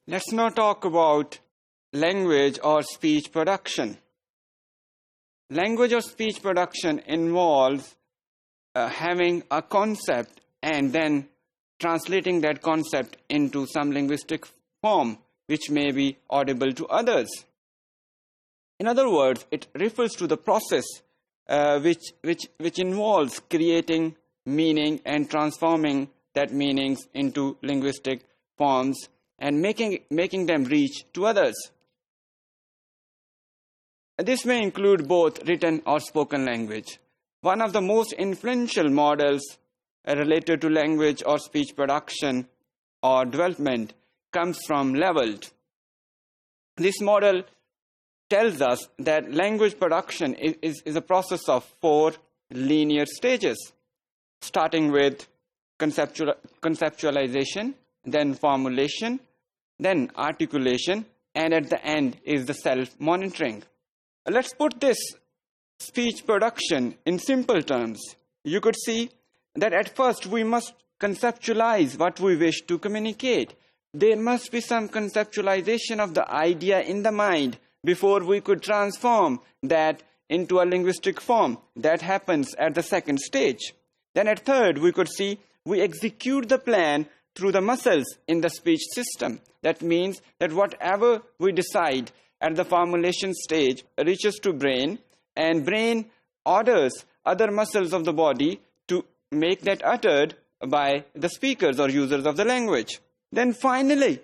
Let's now talk about language or speech production. Language or speech production involves having a concept and then translating that concept into some linguistic form which may be audible to others. In other words, it refers to the process which involves creating meaning and transforming that meanings into linguistic forms and making them reach to others. This may include both written or spoken language. One of the most influential models related to language or speech production or development comes from Leveled. This model tells us that language production is a process of 4 linear stages, starting with conceptualization, then formulation, then articulation, and at the end is the self-monitoring. Let's put this speech production in simple terms. You could see that at first we must conceptualize what we wish to communicate. There must be some conceptualization of the idea in the mind before we could transform that into a linguistic form. That happens at the second stage. Then at third, we could see we execute the plan through the muscles in the speech system. That means that whatever we decide at the formulation stage reaches to brain, and brain orders other muscles of the body to make that uttered by the speakers or users of the language. Then finally,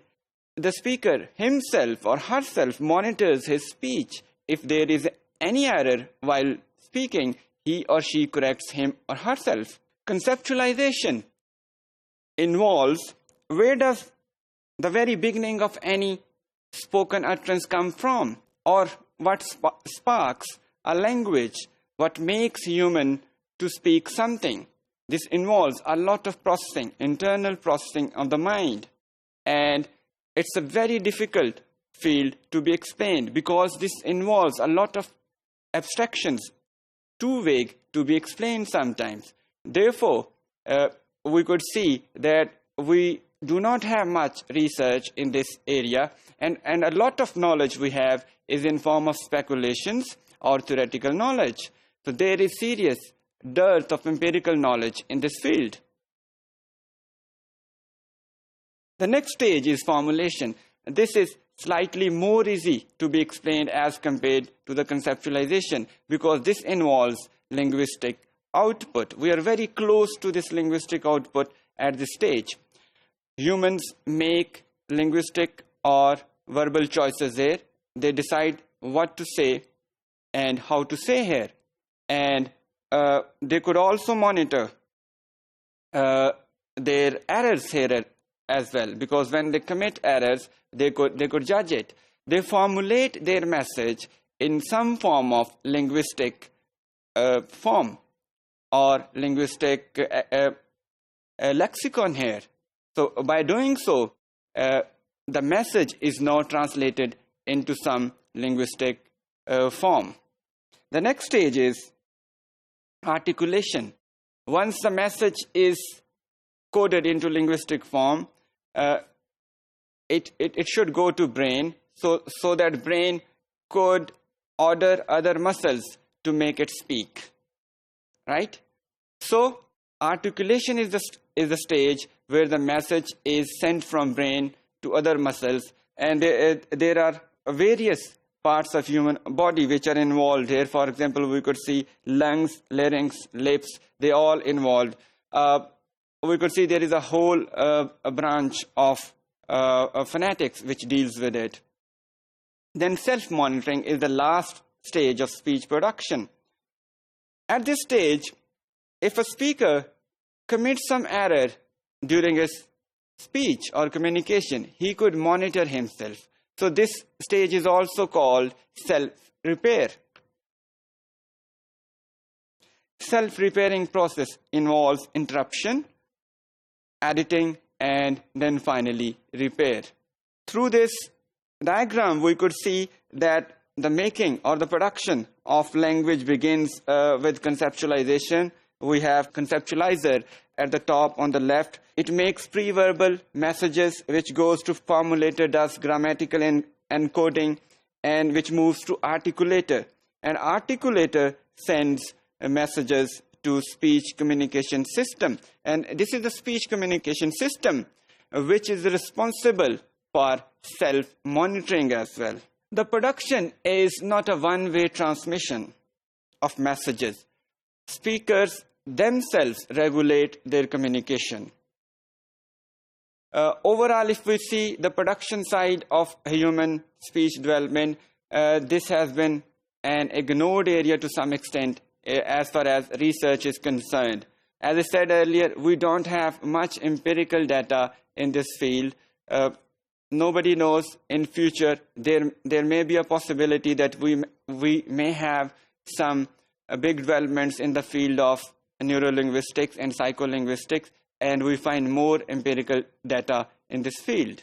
the speaker himself or herself monitors his speech. If there is any error while speaking, he or she corrects him or herself. Conceptualization involves where does the very beginning of any spoken utterance come from, or what sparks a language, what makes human to speak something. This involves a lot of processing, internal processing of the mind, and it's a very difficult field to be explained because this involves a lot of abstractions, too vague to be explained sometimes. Therefore, we could see that we do not have much research in this area, and a lot of knowledge we have is in form of speculations or theoretical knowledge. So there is serious dearth of empirical knowledge in this field. The next stage is formulation. This is slightly more easy to be explained as compared to the conceptualization because this involves linguistic output. We are very close to this linguistic output at this stage. Humans make linguistic or verbal choices there. They decide what to say and how to say here. And they could also monitor their errors here as well, because when they commit errors, they could judge it. They formulate their message in some form of linguistic form or linguistic lexicon here. So by doing so, the message is now translated into some linguistic form. The next stage is articulation. Once the message is coded into linguistic form, it should go to brain so that brain could order other muscles to make it speak. Right? So articulation is the stage where the message is sent from brain to other muscles, and there are various parts of human body which are involved here. For example, we could see lungs, larynx, lips, they all involved. We could see there is a whole a branch of phonetics which deals with it. Then self-monitoring is the last stage of speech production. At this stage, if a speaker commits some error during his speech or communication, he could monitor himself. So this stage is also called self-repair. Self-repairing process involves interruption, editing, and then finally repair. Through this diagram, we could see that the making or the production of language begins with conceptualization. We have conceptualizer, at the top on the left. It makes pre-verbal messages, which goes to formulator, does grammatical encoding, and which moves to articulator. And articulator sends messages to speech communication system. And this is the speech communication system, which is responsible for self-monitoring as well. The production is not a one-way transmission of messages. Speakers themselves regulate their communication. Overall, if we see the production side of human speech development, this has been an ignored area to some extent as far as research is concerned. As I said earlier, we don't have much empirical data in this field. Nobody knows in future there may be a possibility that we may have some big developments in the field of neurolinguistics and psycholinguistics, and we find more empirical data in this field.